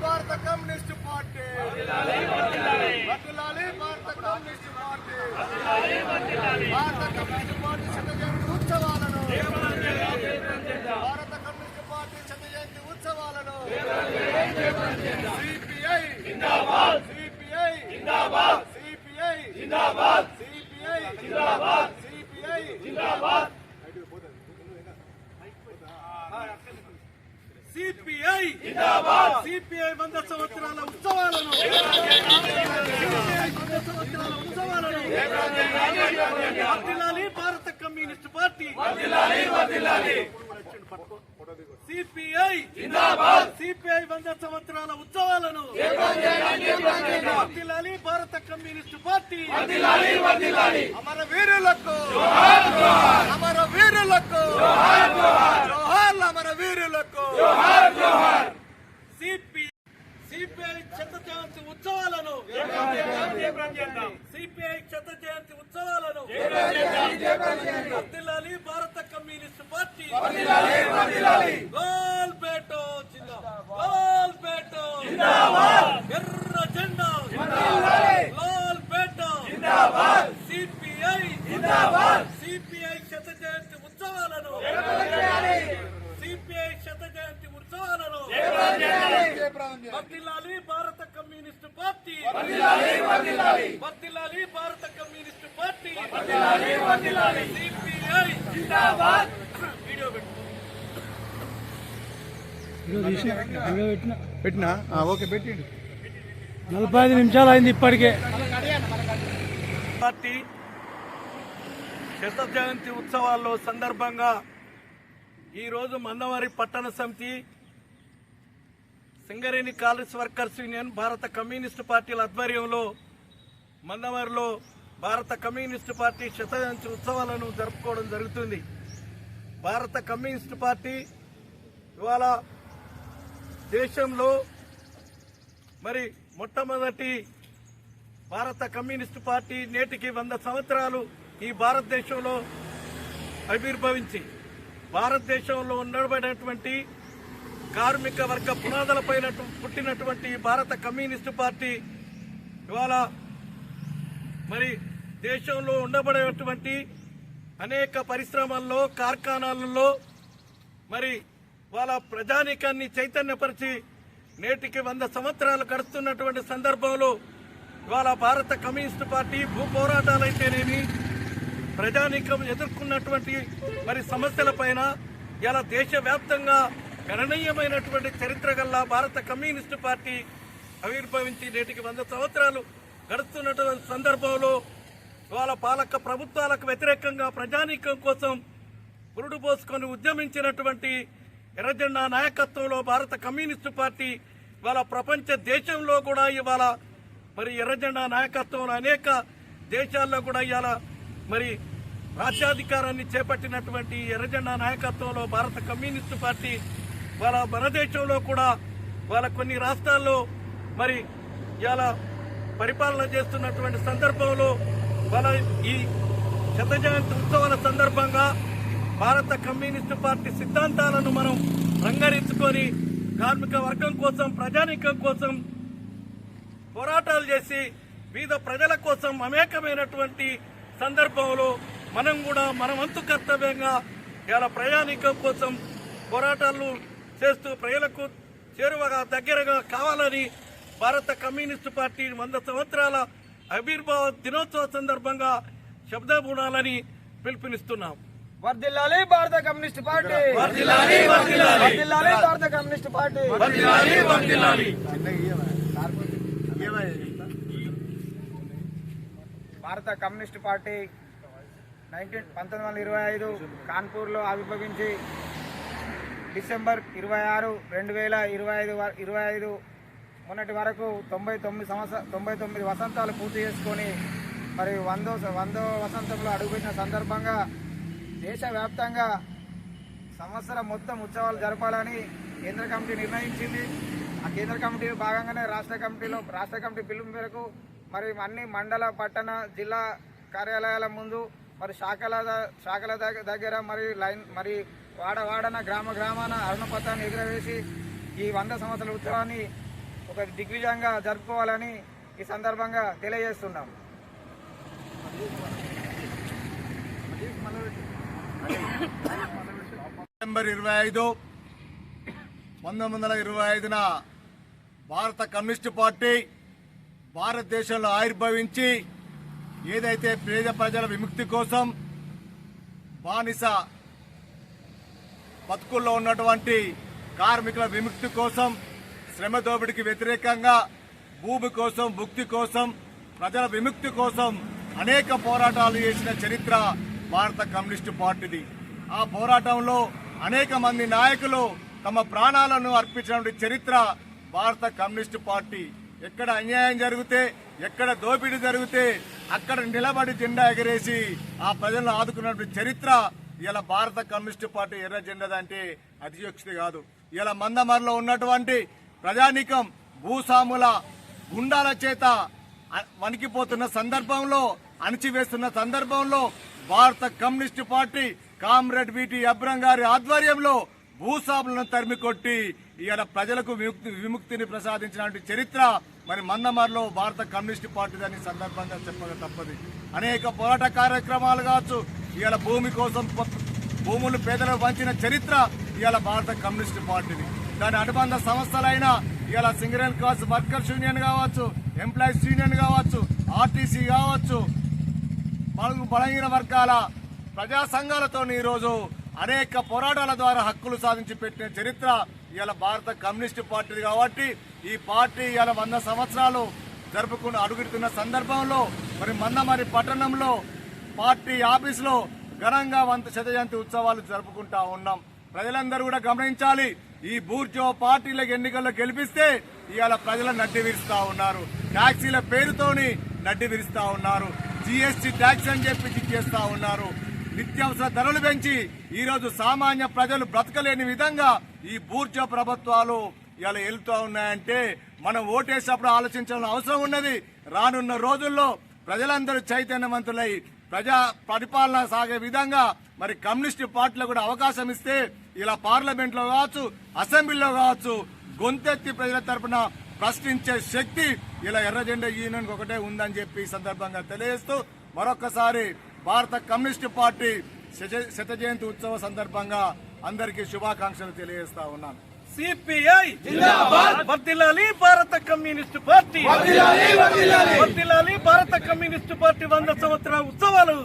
భారత communist party వర్ధిల్లాలి భారత కమ్యూనిస్ట్ పార్టీ భారత కమ్యూనిస్ట్ పార్టీ శత జయంతి ఉత్సవాలను భారత కమ్యూనిస్ట్ పార్టీ శత జయంతి ఉత్సవాలను సిపిఐ జిందాబాద్ సిపిఐ జిందాబాద్ సిపిఐ జిందాబాద్ సిపిఐ జిందాబాద్ సిపిఐ జిందాబాద్ సిపిఐ జిందాబాద్ సిపిఐ 100 సంవత్సరాల ఉత్సవాలను వర్ధిల్లాలి భారత కమ్యూనిస్ట్ పార్టీ సిపిఐ జిందాబాద్ సిపిఐ 100 సంవత్సరాల ఉత్సవాలను వర్ధిల్లాలి భారత కమ్యూనిస్ట్ పార్టీ అమర వీరులకు అమర వీరులకు జోహార్లు అమర వీరులకు సిపిఐ శత జయంతి ఉత్సవాలను సిపిఐ శత జయంతి ఉత్సవాలను వర్ధిల్లాలి భారత కమ్యూనిస్ట్ పార్టీ గోల్ బేటో జిందాబాద్ గోల్ బేటో జిందాబాద్ ఎర్ర జెండా గోల్ బేటో జిందాబాద్ సిపిఐ జిందాబాద్ సిపిఐ శత జయంతి ఉత్సవాలను సిపిఐ శత జయంతి ఉత్సవాలను వర్ధిల్లాలి భారత కమ్యూనిస్ట్ పార్టీ వర్ధిల్లాలి భారత కమ్యూనిస్ట్ పార్టీ సిపిఐ జిందాబాద్ వీడియో పెట్టినా ఓకే పెట్టండి 45 నిమిషాలు అయింది ఇప్పటికే. పార్టీ శత జయంతి ఉత్సవాల్లో సందర్భంగా ఈరోజు మందమరి పట్టణ సమితి సింగరేణి కాలేజ్ వర్కర్స్ యూనియన్ భారత కమ్యూనిస్టు పార్టీల ఆధ్వర్యంలో మందమరిలో భారత కమ్యూనిస్టు పార్టీ శత జయంతి ఉత్సవాలను జరుపుకోవడం జరుగుతుంది. భారత కమ్యూనిస్టు పార్టీ ఇవాళ దేశంలో మరి మొట్టమొదటి భారత కమ్యూనిస్టు పార్టీ నేటికి 100 సంవత్సరాలు ఈ భారతదేశంలో ఆవిర్భవించి భారతదేశంలో ఉండబడినటువంటి కార్మిక వర్గ పునాదులపైన పుట్టినటువంటి భారత కమ్యూనిస్టు పార్టీ ఇవాళ మరి దేశంలో ఉండబడేటువంటి అనేక పరిశ్రమల్లో కార్ఖానాలలో మరి వాళ్ళ ప్రజానీకాన్ని చైతన్యపరిచి నేటికి 100 సంవత్సరాలు గడుస్తున్నటువంటి సందర్భంలో ఇవాళ భారత కమ్యూనిస్టు పార్టీ భూ పోరాటాలైతేనేమి ప్రజానీకం ఎదుర్కొన్నటువంటి మరి సమస్యలపైన ఇలా దేశవ్యాప్తంగా గణనీయమైనటువంటి చరిత్ర గల భారత కమ్యూనిస్టు పార్టీ ఆవిర్భవించి నేటికి 100 సంవత్సరాలు గడుస్తున్నటువంటి సందర్భంలో వాళ్ళ పాలక ప్రభుత్వాలకు వ్యతిరేకంగా ప్రజానీకం కోసం పురుడు పోసుకొని ఉద్యమించినటువంటి ఎర్రజెండా నాయకత్వంలో భారత కమ్యూనిస్టు పార్టీ ఇవాళ ప్రపంచ దేశంలో కూడా ఇవాళ మరి ఎర్రజెండా నాయకత్వంలో అనేక దేశాల్లో కూడా ఇవాళ మరి రాజ్యాధికారాన్ని చేపట్టినటువంటి ఎర్రజెండా నాయకత్వంలో భారత కమ్యూనిస్టు పార్టీ వాళ్ళ మన దేశంలో కూడా వాళ్ళ కొన్ని రాష్ట్రాల్లో మరి ఇవాళ పరిపాలన చేస్తున్నటువంటి సందర్భంలో వాళ్ళ ఈ శత జయంతి ఉత్సవాల సందర్భంగా భారత కమ్యూనిస్టు పార్టీ సిద్ధాంతాలను మనం రంగరించుకొని కార్మిక వర్గం కోసం ప్రజానీకం కోసం పోరాటాలు చేసి వివిధ ప్రజల కోసం అనేకమైనటువంటి సందర్భంలో మనం కూడా మన వంతు కర్తవ్యంగా ఇలా ప్రయాణికం కోసం పోరాటాలు చేస్తూ ప్రజలకు చేరువగా దగ్గరగా కావాలని భారత కమ్యూనిస్టు పార్టీ 100 సంవత్సరాల ఆవిర్భావ దినోత్సవ సందర్భంగా శబ్దబూనాలని పిలుపునిస్తున్నాం. వర్ధిల్లాలి భారత కమ్యూనిస్ట్ పార్టీ వర్ధిల్లాలి భారత కమ్యూనిస్ట్ పార్టీ భారత కమ్యూనిస్ట్ పార్టీ 1925 కాన్పూర్లో ఆవిర్భవించి డిసెంబర్ 26, 2025 మొన్నటి వరకు 99 వసంతాలు పూర్తి చేసుకొని మరి 100వ వసంతంలో అడుగుపెట్టిన సందర్భంగా దేశవ్యాప్తంగా సంవత్సరం మొత్తం ఉత్సవాలు జరపాలని కేంద్ర కమిటీ నిర్ణయించింది. ఆ కేంద్ర కమిటీ భాగంగానే రాష్ట్ర కమిటీ పిలుపు మేరకు మరి అన్ని మండల, పట్టణ, జిల్లా కార్యాలయాల ముందు మరి శాఖల దగ్గర మరి వాడన గ్రామాన అరుణపత్రాన్ని ఎగురవేసి ఈ 100 సంవత్సరాల ఉత్సవాన్ని ఒక దిగ్విజయంగా జరుపుకోవాలని ఈ సందర్భంగా తెలియజేస్తున్నాం. డిసెంబర్ 25, 1925న భారత కమ్యూనిస్టు పార్టీ భారతదేశంలో ఆవిర్భవించి ఏదైతే పేద ప్రజల విముక్తి కోసం, బానిస బతుకుల్లో ఉన్నటువంటి కార్మికుల విముక్తి కోసం, శ్రమ దోపిడీకి వ్యతిరేకంగా, భూమి కోసం, భుక్తి కోసం, ప్రజల విముక్తి కోసం అనేక పోరాటాలు చేసిన చరిత్ర భారత కమ్యూనిస్టు పార్టీది. ఆ పోరాటంలో అనేక మంది నాయకులు తమ ప్రాణాలను అర్పించిన చరిత్ర భారత కమ్యూనిస్టు పార్టీ. ఎక్కడ అన్యాయం జరిగితే, ఎక్కడ దోపిడీ జరిగితే అక్కడ నిలబడి జెండా ఎగరేసి ఆ ప్రజలను ఆదుకున్నటువంటి చరిత్ర ఇలా భారత కమ్యూనిస్టు పార్టీ ఎర్ర జెండాదంటే అతిశయోక్తి కాదు. ఇలా మందమర్లో ఉన్నటువంటి ప్రజానీకం భూస్వాముల గుండాల చేత వణికిపోతున్న సందర్భంలో, అణిచివేస్తున్న సందర్భంలో భారత కమ్యూనిస్టు పార్టీ కామ్రేడ్ విటి అబ్రహం గారి ఆధ్వర్యంలో భూస్వాములను తరిమి కొట్టి ఇవాళ ప్రజలకు విముక్తిని ప్రసాదించిన చరిత్ర మరి మందమర్లో భారత కమ్యూనిస్టు పార్టీదని సందర్భంగా చెప్పక తప్పదు. అనేక పోరాట కార్యక్రమాలు కావచ్చు, ఇవాళ భూమి కోసం భూములు పేదలకు పంచిన చరిత్ర ఇవాళ భారత కమ్యూనిస్టు పార్టీని. దాని అనుబంధ సంస్థలైన ఇవాళ సింగరేల్ క్లాస్ వర్కర్స్ యూనియన్ కావచ్చు, ఎంప్లాయీస్ యూనియన్ కావచ్చు, ఆర్టీసీ కావచ్చు, బలహీన వర్గాల ప్రజా సంఘాలతో ఈరోజు అనేక పోరాటాల ద్వారా హక్కులు సాధించి పెట్టిన చరిత్ర ఇవాళ భారత కమ్యూనిస్టు పార్టీ కాబట్టి ఈ పార్టీ ఇవాళ 100 సంవత్సరాలు జరుపుకుని అడుగుతున్న సందర్భంలో మరి మందమరి పట్టణంలో పార్టీ ఆఫీసులో ఘనంగా 100వ శతజయంతి ఉత్సవాలు జరుపుకుంటా ఉన్నాం. ప్రజలందరూ కూడా గమనించాలి, ఈ బూర్జో పార్టీలకు ఎన్నికల్లో గెలిపిస్తే ఇవాళ ప్రజల నడ్డి విరుస్తా ఉన్నారు. ట్యాక్సీల పేరుతోని నడ్డి విరుస్తా ఉన్నారు. జీఎస్టీ ట్యాక్స్ అని చెప్పి చేస్తా ఉన్నారు. నిత్యావసర ధరలు పెంచి ఈ రోజు సామాన్య ప్రజలు బ్రతకలేని విధంగా ఈ బూర్జో ప్రభుత్వాలు ఇలా వెళ్తూ ఉన్నాయంటే మనం ఓటేసినప్పుడు ఆలోచించాల్సిన అవసరం ఉన్నది. రానున్న రోజుల్లో ప్రజలందరూ చైతన్యవంతులై ప్రజా పరిపాలన సాగే విధంగా మరి కమ్యూనిస్టు పార్టీలకు కూడా అవకాశం ఇస్తే ఇలా పార్లమెంట్ లో కావచ్చు, అసెంబ్లీలో కావచ్చు గొంతెత్తి ప్రజల తరపున ప్రశ్నించే శక్తి ఇలా ఎర్ర జెండా యూనియన్ ఒకటే ఉందని చెప్పి ఈ సందర్భంగా తెలియజేస్తూ మరొకసారి భారత కమ్యూనిస్టు పార్టీ శత జయంతి ఉత్సవ సందర్భంగా అందరికీ శుభాకాంక్షలు తెలియజేస్తా ఉన్నాను. సిపిఐ జిందాబాద్, వర్ధిల్లాలి భారత కమ్యూనిస్టు పార్టీ, వర్ధిల్లాలి భారత కమ్యూనిస్టు పార్టీ 100 సంవత్సరాల ఉత్సవాలు.